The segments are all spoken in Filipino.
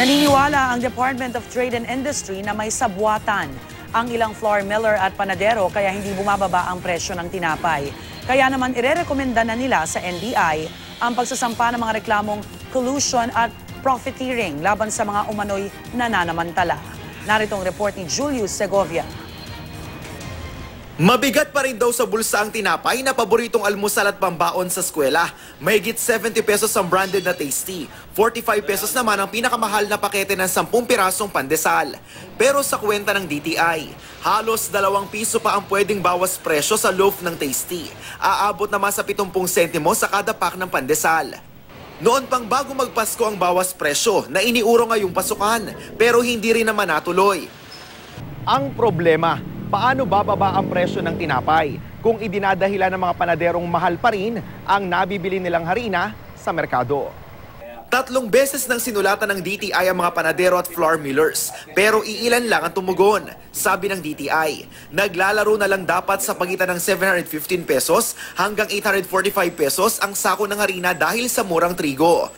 Naniniwala ang Department of Trade and Industry na may sabwatan ang ilang flour miller at panadero kaya hindi bumababa ang presyo ng tinapay. Kaya naman irerekomenda na nila sa NBI ang pagsasampa ng mga reklamong collusion at profiteering laban sa mga umano'y nananamantala. Narito ang report ni Julius Segovia. Mabigat pa rin daw sa bulsa ang tinapay na paboritong almusal at pambaon sa eskwela. Mahigit 70 pesos ang branded na Tasty. 45 pesos naman ang pinakamahal na pakete ng 10 pirasong pandesal. Pero sa kwenta ng DTI, halos 2 piso pa ang pwedeng bawas presyo sa loaf ng Tasty. Aabot naman sa 70 sentimo sa kada pack ng pandesal. Noon pang bago magpasko ang bawas presyo na iniuro ngayong pasukan, pero hindi rin naman natuloy. Ang problema, paano bababa ang presyo ng tinapay kung idinadahilan ng mga panaderong mahal pa rin ang nabibili nilang harina sa merkado? 3 beses nang sinulatan ng DTI ang mga panadero at flour millers, pero iilan lang ang tumugon. Sabi ng DTI, naglalaro na lang dapat sa pagitan ng 715 pesos hanggang 845 pesos ang sako ng harina dahil sa murang trigo.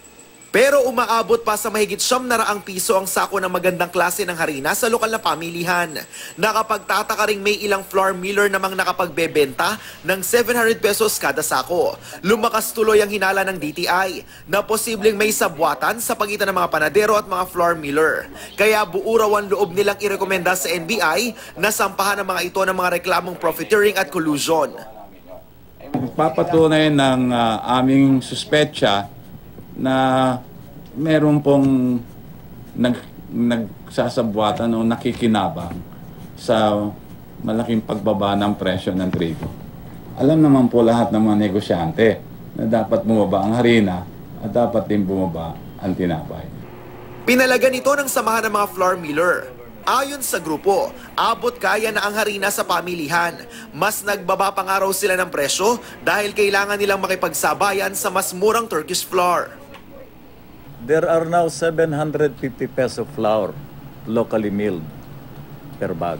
Pero umaabot pa sa mahigit 700 piso ang sako ng magandang klase ng harina sa lokal na pamilihan. Nakapagtataka ring may ilang flour miller namang nakapagbebenta ng 700 pesos kada sako. Lumakas tuloy ang hinala ng DTI na posibleng may sabwatan sa pagitan ng mga panadero at mga flour miller. Kaya buo raw ang loob nilang irekomenda sa NBI na sampahan ng mga ito ng mga reklamong profiteering at collusion. Papatunay ng aming suspetsya na meron pong nagsasabwatan o nakikinabang sa malaking pagbaba ng presyo ng trigo. Alam naman po lahat ng mga negosyante na dapat bumaba ang harina at dapat din bumaba ang tinapay. Pinalagan ito ng samahan ng mga flour miller. Ayon sa grupo, abot kaya na ang harina sa pamilihan. Mas nagbaba pa nga raw sila ng presyo dahil kailangan nilang makipagsabayan sa mas murang Turkish flour. There are now 750 peso flour locally milled per bag.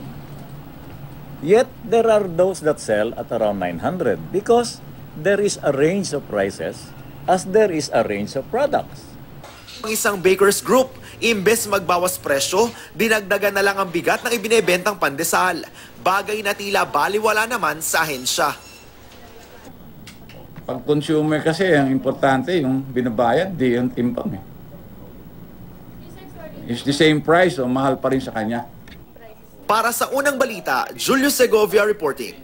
Yet there are those that sell at around 900 because there is a range of prices as there is a range of products. Ang isang bakers group, imbes magbawas presyo, dinagdagan na lang ang bigat ng ibinebentang pandesal. Bagay na tila baliwala naman sa ahensya. Pag consumer kasi, ang importante yung binabayad, di yung timbang eh. It's the same price o mahal pa rin sa kanya. Para sa unang balita, Julius Segovia reporting.